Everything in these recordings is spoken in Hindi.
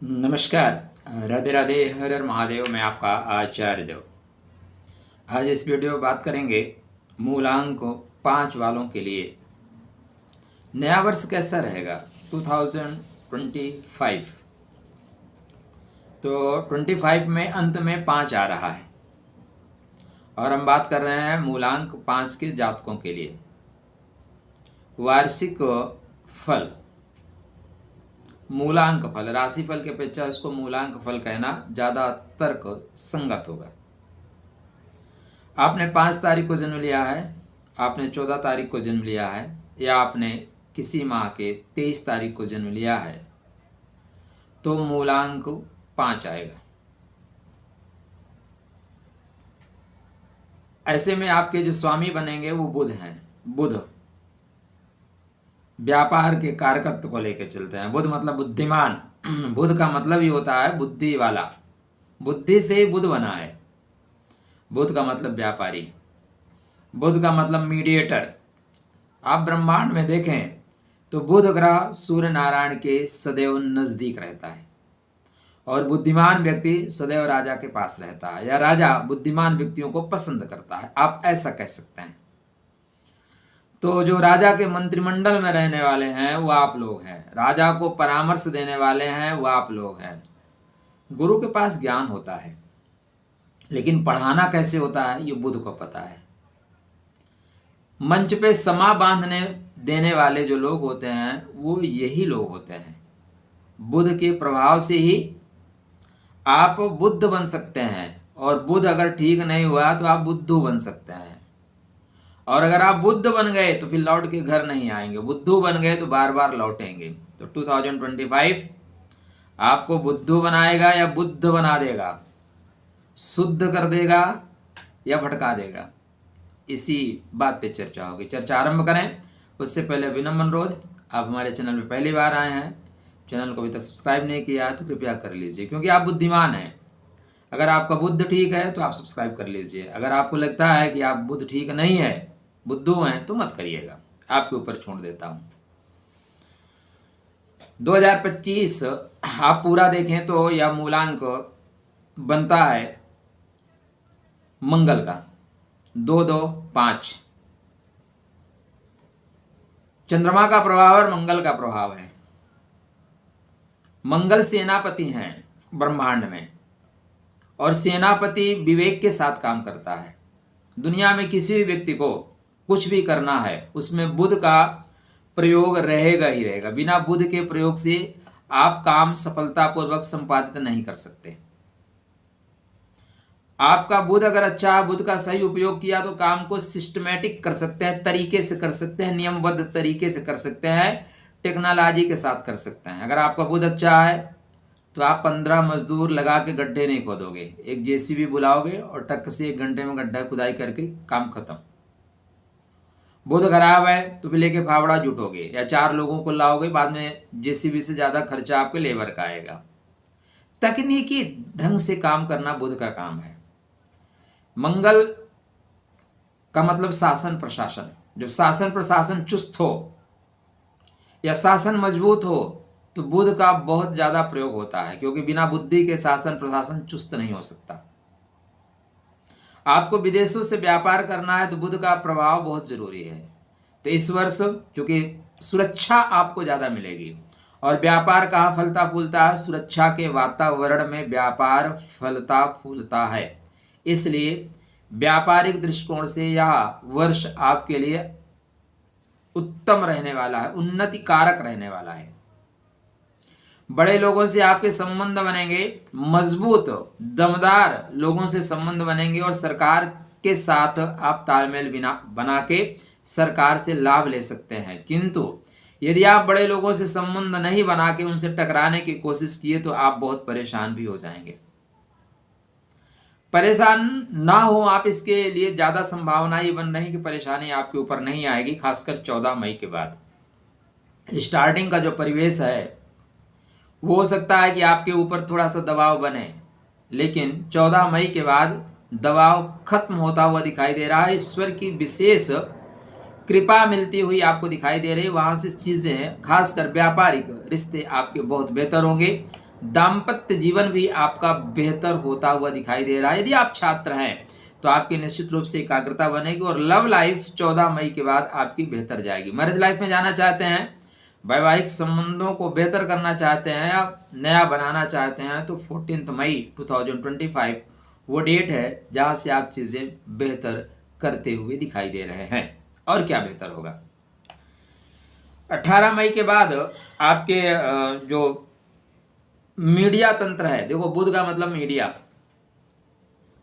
नमस्कार। राधे राधे, हर हर महादेव। मैं आपका आचार्य देव। आज इस वीडियो में बात करेंगे मूलांक 5 वालों के लिए नया वर्ष कैसा रहेगा 2025। तो 25 में अंत में 5 आ रहा है और हम बात कर रहे हैं मूलांक 5 के जातकों के लिए वार्षिक फल। मूलांक फल, राशि फल की अपेक्षा इसको मूलांक फल कहना ज़्यादा तर्क संगत होगा। आपने 5 तारीख को जन्म लिया है, आपने 14 तारीख को जन्म लिया है, या आपने किसी माह के 23 तारीख को जन्म लिया है, तो मूलांक 5 आएगा। ऐसे में आपके जो स्वामी बनेंगे वो बुध हैं। बुध व्यापार के कारकत्व को लेकर चलते हैं। बुध मतलब बुद्धिमान। बुध का मतलब ही होता है बुद्धि वाला। बुद्धि से ही बुध बना है। बुध का मतलब व्यापारी, बुध का मतलब मीडिएटर। आप ब्रह्मांड में देखें तो बुध ग्रह सूर्य नारायण के सदैव नजदीक रहता है और बुद्धिमान व्यक्ति सदैव राजा के पास रहता है, या राजा बुद्धिमान व्यक्तियों को पसंद करता है, आप ऐसा कह सकते हैं। तो जो राजा के मंत्रिमंडल में रहने वाले हैं वो आप लोग हैं। राजा को परामर्श देने वाले हैं वो आप लोग हैं। गुरु के पास ज्ञान होता है, लेकिन पढ़ाना कैसे होता है ये बुध को पता है। मंच पे समा बांधने देने वाले जो लोग होते हैं वो यही लोग होते हैं। बुध के प्रभाव से ही आप बुद्ध बन सकते हैं, और बुध अगर ठीक नहीं हुआ तो आप बुद्धू बन सकते हैं। और अगर आप बुद्ध बन गए तो फिर लौट के घर नहीं आएंगे। बुद्धू बन गए तो बार बार लौटेंगे। तो 2025 आपको बुद्धू बनाएगा या बुद्ध बना देगा, शुद्ध कर देगा या भटका देगा, इसी बात पे चर्चा होगी। चर्चा आरंभ करें उससे पहले विनम्र अनुरोध, आप हमारे चैनल में पहली बार आए हैं, चैनल को अभी तक सब्सक्राइब नहीं किया है तो कृपया कर लीजिए, क्योंकि आप बुद्धिमान हैं। अगर आपका बुद्ध ठीक है तो आप सब्सक्राइब कर लीजिए। अगर आपको लगता है कि आप बुद्ध ठीक नहीं है, बुद्धू हैं, तो मत करिएगा, आपके ऊपर छोड़ देता हूं। 2025 आप पूरा देखें तो यह मूलांक बनता है मंगल का 2-2-5। चंद्रमा का प्रभाव और मंगल का प्रभाव है। मंगल सेनापति हैं ब्रह्मांड में, और सेनापति विवेक के साथ काम करता है। दुनिया में किसी भी व्यक्ति को कुछ भी करना है उसमें बुध का प्रयोग रहेगा ही रहेगा। बिना बुध के प्रयोग से आप काम सफलतापूर्वक संपादित नहीं कर सकते। आपका बुध अगर अच्छा है, बुध का सही उपयोग किया तो काम को सिस्टमेटिक कर सकते हैं, तरीके से कर सकते हैं, नियमबद्ध तरीके से कर सकते हैं, टेक्नोलॉजी के साथ कर सकते हैं। अगर आपका बुध अच्छा है तो आप 15 मजदूर लगा के गड्ढे नहीं खोदोगे, एक जेसीबी बुलाओगे और टक से 1 घंटे में गड्ढा खुदाई करके काम खत्म। बुध खराब है तो फिर लेके फावड़ा जुटोगे या 4 लोगों को लाओगे, बाद में जेसीबी से ज़्यादा खर्चा आपके लेबर का आएगा। तकनीकी ढंग से काम करना बुध का काम है। मंगल का मतलब शासन प्रशासन। जब शासन प्रशासन चुस्त हो या शासन मजबूत हो तो बुध का बहुत ज़्यादा प्रयोग होता है, क्योंकि बिना बुद्धि के शासन प्रशासन चुस्त नहीं हो सकता। आपको विदेशों से व्यापार करना है तो बुध का प्रभाव बहुत जरूरी है। तो इस वर्ष चूंकि सुरक्षा आपको ज़्यादा मिलेगी, और व्यापार कहाँ फलता फूलता है? सुरक्षा के वातावरण में व्यापार फलता फूलता है। इसलिए व्यापारिक दृष्टिकोण से यह वर्ष आपके लिए उत्तम रहने वाला है, उन्नति कारक रहने वाला है। बड़े लोगों से आपके संबंध बनेंगे, मजबूत दमदार लोगों से संबंध बनेंगे, और सरकार के साथ आप तालमेल बना के सरकार से लाभ ले सकते हैं। किंतु यदि आप बड़े लोगों से संबंध नहीं बना के उनसे टकराने की कोशिश किए तो आप बहुत परेशान भी हो जाएंगे। परेशान ना हो आप, इसके लिए ज़्यादा संभावना ही बन रही कि परेशानी आपके ऊपर नहीं आएगी, खासकर 14 मई के बाद। स्टार्टिंग का जो परिवेश है वो हो सकता है कि आपके ऊपर थोड़ा सा दबाव बने, लेकिन 14 मई के बाद दबाव खत्म होता हुआ दिखाई दे रहा है। ईश्वर की विशेष कृपा मिलती हुई आपको दिखाई दे रही है। वहाँ से चीज़ें खासकर व्यापारिक रिश्ते आपके बहुत बेहतर होंगे। दाम्पत्य जीवन भी आपका बेहतर होता हुआ दिखाई दे रहा है। यदि आप छात्र हैं तो आपकी निश्चित रूप से एकाग्रता बनेगी और लव लाइफ 14 मई के बाद आपकी बेहतर जाएगी। मैरिज लाइफ में जाना चाहते हैं, वैवाहिक संबंधों को बेहतर करना चाहते हैं या नया बनाना चाहते हैं तो 14 मई 2025 वो डेट है जहां से आप चीज़ें बेहतर करते हुए दिखाई दे रहे हैं। और क्या बेहतर होगा, 18 मई के बाद आपके जो मीडिया तंत्र है, देखो बुध का मतलब मीडिया,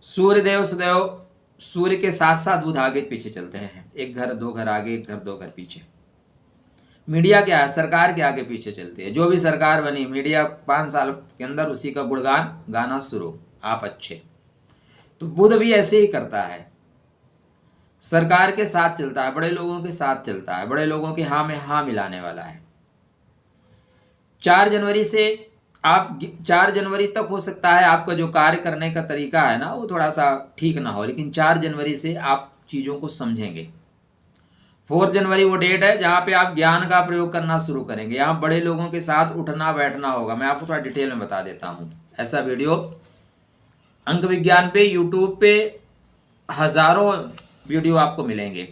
सूर्य देव सदैव सूर्य के साथ साथ बुध आगे पीछे चलते हैं, एक घर दो घर आगे, एक घर दो घर पीछे। मीडिया क्या है, सरकार के आगे पीछे चलती है। जो भी सरकार बनी, मीडिया 5 साल के अंदर उसी का गुणगान गाना शुरू, आप अच्छे। तो बुध भी ऐसे ही करता है, सरकार के साथ चलता है, बड़े लोगों के साथ चलता है, बड़े लोगों के हाँ में हाँ मिलाने वाला है। 4 जनवरी से आप 4 जनवरी तक हो सकता है आपका जो कार्य करने का तरीका है ना वो थोड़ा सा ठीक ना हो, लेकिन 4 जनवरी से आप चीज़ों को समझेंगे। 4 जनवरी वो डेट है जहाँ पे आप ज्ञान का प्रयोग करना शुरू करेंगे। यहाँ बड़े लोगों के साथ उठना बैठना होगा। मैं आपको थोड़ा डिटेल में बता देता हूँ। ऐसा वीडियो अंक विज्ञान पे, यूट्यूब पे हज़ारों वीडियो आपको मिलेंगे,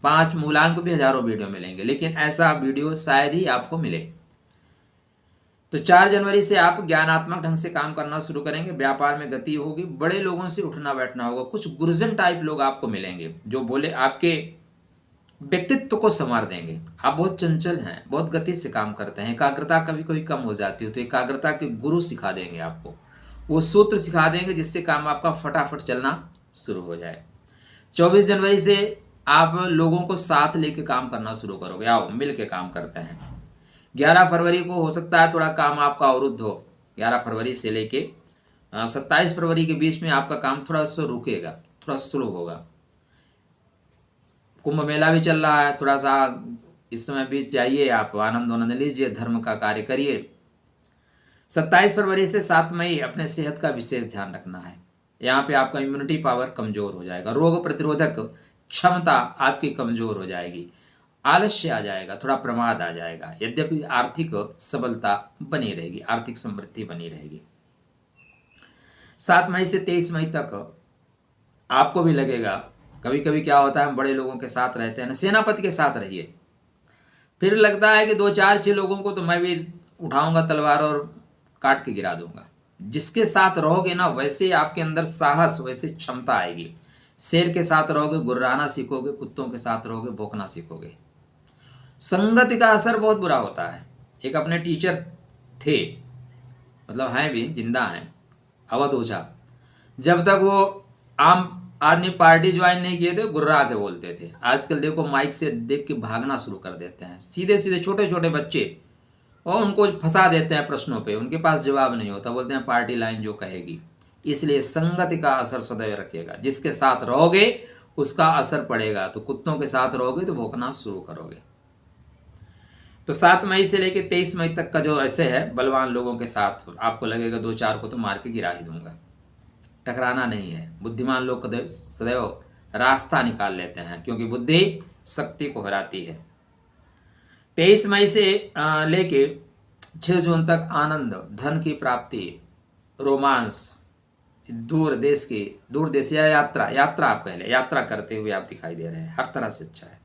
5 मूलांक भी हज़ारों वीडियो मिलेंगे, लेकिन ऐसा वीडियो शायद ही आपको मिले। तो 4 जनवरी से आप ज्ञानात्मक ढंग से काम करना शुरू करेंगे, व्यापार में गति होगी, बड़े लोगों से उठना बैठना होगा। कुछ गुरजन टाइप लोग आपको मिलेंगे जो बोले आपके व्यक्तित्व को संवार देंगे। आप बहुत चंचल हैं, बहुत गति से काम करते हैं, एकाग्रता कभी कभी कम हो जाती है, तो एकाग्रता के गुरु सिखा देंगे आपको, वो सूत्र सिखा देंगे जिससे काम आपका फटाफट चलना शुरू हो जाए। 24 जनवरी से आप लोगों को साथ लेके काम करना शुरू करोगे, आओ मिल के काम करते हैं। 11 फरवरी को हो सकता है थोड़ा काम आपका अवरुद्ध हो, 11 फरवरी से लेके 27 फरवरी के बीच में आपका काम थोड़ा सा रुकेगा, थोड़ा स्लो होगा। कुंभ मेला भी चल रहा है, थोड़ा सा इस समय बीच जाइए, आप आनंद लीजिए, धर्म का कार्य करिए। 27 फरवरी से 7 मई अपने सेहत का विशेष ध्यान रखना है। यहाँ पे आपका इम्यूनिटी पावर कमज़ोर हो जाएगा, रोग प्रतिरोधक क्षमता आपकी कमज़ोर हो जाएगी, आलस्य आ जाएगा, थोड़ा प्रमाद आ जाएगा। यद्यपि आर्थिक सबलता बनी रहेगी, आर्थिक समृद्धि बनी रहेगी। 7 मई से 23 मई तक आपको भी लगेगा, कभी कभी क्या होता है हम बड़े लोगों के साथ रहते हैं ना, सेनापति के साथ रहिए, फिर लगता है कि 2 4 6 लोगों को तो मैं भी उठाऊंगा तलवार और काट के गिरा दूंगा। जिसके साथ रहोगे ना वैसे आपके अंदर साहस, वैसे क्षमता आएगी। शेर के साथ रहोगे गुर्राना सीखोगे, कुत्तों के साथ रहोगे भौंकना सीखोगे। संगति का असर बहुत बुरा होता है। एक अपने टीचर थे, मतलब हैं भी, जिंदा हैं, अवध ओझा। जब तक वो आम आदमी पार्टी ज्वाइन नहीं किए थे गुर्रा के बोलते थे। आजकल देखो माइक से देख के भागना शुरू कर देते हैं, सीधे सीधे छोटे छोटे बच्चे, और उनको फंसा देते हैं प्रश्नों पे, उनके पास जवाब नहीं होता, बोलते हैं पार्टी लाइन जो कहेगी। इसलिए संगति का असर सदैव रखिएगा, जिसके साथ रहोगे उसका असर पड़ेगा। तो कुत्तों के साथ रहोगे तो भौंकना शुरू करोगे। तो 7 मई से लेकर 23 मई तक का जो ऐसे है बलवान लोगों के साथ आपको लगेगा 2 4 को तो मार के गिरा ही दूंगा। टकराना नहीं है। बुद्धिमान लोग सदैव रास्ता निकाल लेते हैं, क्योंकि बुद्धि शक्ति को हराती है। 23 मई से लेके 6 जून तक आनंद, धन की प्राप्ति, रोमांस, दूर देश या यात्रा आप कह लें, यात्रा करते हुए आप दिखाई दे रहे हैं, हर तरह से अच्छा है।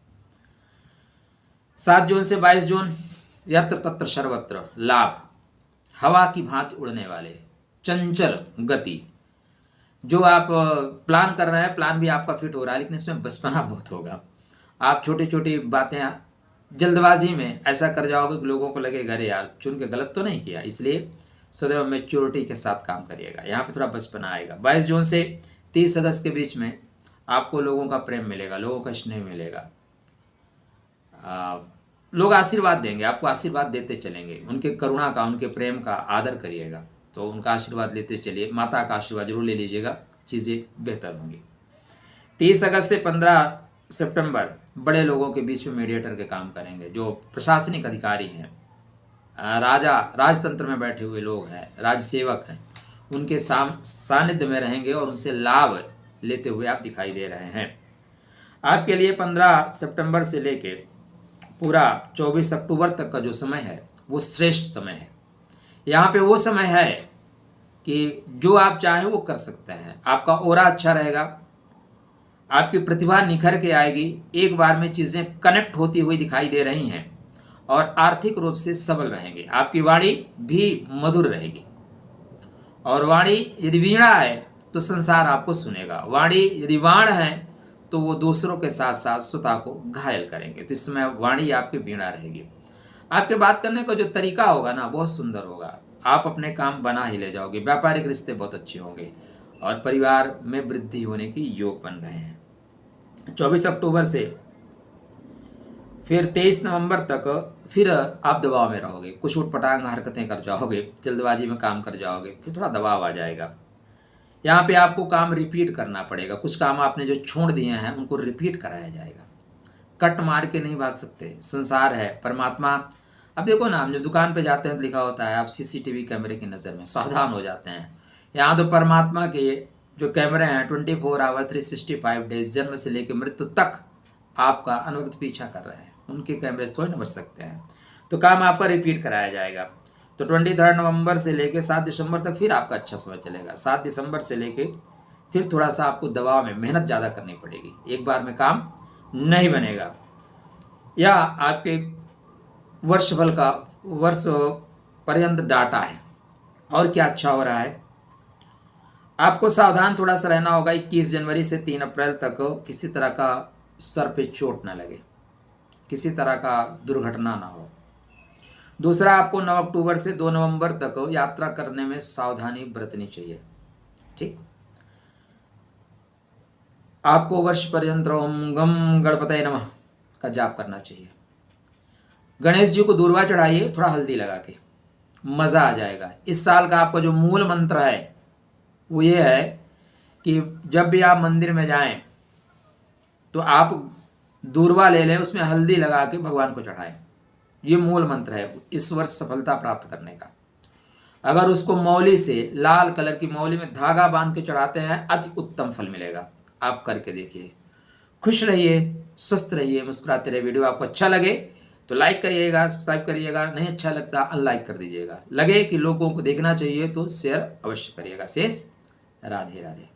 7 जून से 22 जून यत्र तत्र सर्वत्र लाभ, हवा की भांति उड़ने वाले, चंचल गति। जो आप प्लान कर रहे हैं, प्लान भी आपका फिट हो रहा है, लेकिन इसमें बचपना बहुत होगा। आप छोटी छोटी बातें जल्दबाजी में ऐसा कर जाओगे कि लोगों को लगेगा अरे यार चुन के गलत तो नहीं किया। इसलिए सदैव मैच्योरिटी के साथ काम करिएगा, यहाँ पे थोड़ा बचपना आएगा। 22 जून से 30 अगस्त के बीच में आपको लोगों का प्रेम मिलेगा, लोगों का स्नेह मिलेगा, लोग आशीर्वाद देंगे, आपको आशीर्वाद देते चलेंगे। उनके करुणा का, उनके प्रेम का आदर करिएगा, तो उनका आशीर्वाद लेते चलिए। माता का आशीर्वाद जरूर ले लीजिएगा, चीज़ें बेहतर होंगी। 30 अगस्त से 15 सितंबर बड़े लोगों के बीच में मीडिएटर के काम करेंगे। जो प्रशासनिक अधिकारी हैं, राजतंत्र में बैठे हुए लोग हैं, राजसेवक हैं, उनके सानिध्य में रहेंगे और उनसे लाभ लेते हुए आप दिखाई दे रहे हैं। आपके लिए 15 सितंबर से लेके पूरा 24 अक्टूबर तक का जो समय है वो श्रेष्ठ समय है। यहाँ पे वो समय है कि जो आप चाहें वो कर सकते हैं। आपका ऑरा अच्छा रहेगा, आपकी प्रतिभा निखर के आएगी, एक बार में चीज़ें कनेक्ट होती हुई दिखाई दे रही हैं और आर्थिक रूप से सबल रहेंगे। आपकी वाणी भी मधुर रहेगी और वाणी यदि वीणा है तो संसार आपको सुनेगा, वाणी यदि वाण है तो वो दूसरों के साथ साथ श्रोता को घायल करेंगे। तो इस समय वाणी आपकी वीणा रहेगी। आपके बात करने का जो तरीका होगा ना बहुत सुंदर होगा, आप अपने काम बना ही ले जाओगे, व्यापारिक रिश्ते बहुत अच्छे होंगे और परिवार में वृद्धि होने की योग बन रहे हैं। 24 अक्टूबर से फिर 23 नवंबर तक फिर आप दबाव में रहोगे, कुछ उटपटांग हरकतें कर जाओगे, जल्दबाजी में काम कर जाओगे, फिर थोड़ा दबाव आ जाएगा। यहाँ पे आपको काम रिपीट करना पड़ेगा, कुछ काम आपने जो छोड़ दिए हैं उनको रिपीट कराया जाएगा। कट मार के नहीं भाग सकते, संसार है, परमात्मा। अब देखो ना, हम जब दुकान पे जाते हैं तो लिखा होता है आप सीसीटीवी कैमरे की नज़र में सावधान हो जाते हैं। यहाँ तो परमात्मा के जो कैमरे हैं 24 आवर 365 डेज, जन्म से लेकर मृत्यु तक आपका अनवरत पीछा कर रहे हैं, उनके कैमरे से थोड़ी ना बच सकते हैं। तो काम आपका रिपीट कराया जाएगा। तो 23 नवंबर से लेकर 7 दिसंबर तक फिर आपका अच्छा समय चलेगा। 7 दिसंबर से लेकर फिर थोड़ा सा आपको दबाव में मेहनत ज़्यादा करनी पड़ेगी, एक बार में काम नहीं बनेगा। या आपके वर्षफल का वर्ष पर्यंत डाटा है। और क्या अच्छा हो रहा है, आपको सावधान थोड़ा सा रहना होगा। 21 जनवरी से 3 अप्रैल तक किसी तरह का सर पे चोट ना लगे, किसी तरह का दुर्घटना ना हो। दूसरा, आपको 9 अक्टूबर से 2 नवंबर तक यात्रा करने में सावधानी बरतनी चाहिए। ठीक, आपको वर्ष पर्यंत ओम गम गणपतये नमः का जाप करना चाहिए। गणेश जी को दूर्वा चढ़ाइए थोड़ा हल्दी लगा के, मज़ा आ जाएगा। इस साल का आपका जो मूल मंत्र है वो ये है कि जब भी आप मंदिर में जाएं तो आप दूर्वा ले लें, उसमें हल्दी लगा के भगवान को चढ़ाएं। ये मूल मंत्र है इस वर्ष सफलता प्राप्त करने का। अगर उसको मौली से, लाल कलर की मौली में धागा बांध के चढ़ाते हैं, अति उत्तम फल मिलेगा। आप करके देखिए। खुश रहिए, स्वस्थ रहिए, मुस्कुराते रहिए। वीडियो आपको अच्छा लगे तो लाइक करिएगा, सब्सक्राइब करिएगा, नहीं अच्छा लगता अनलाइक कर दीजिएगा। लगे कि लोगों को देखना चाहिए तो शेयर अवश्य करिएगा। शेष राधे राधे।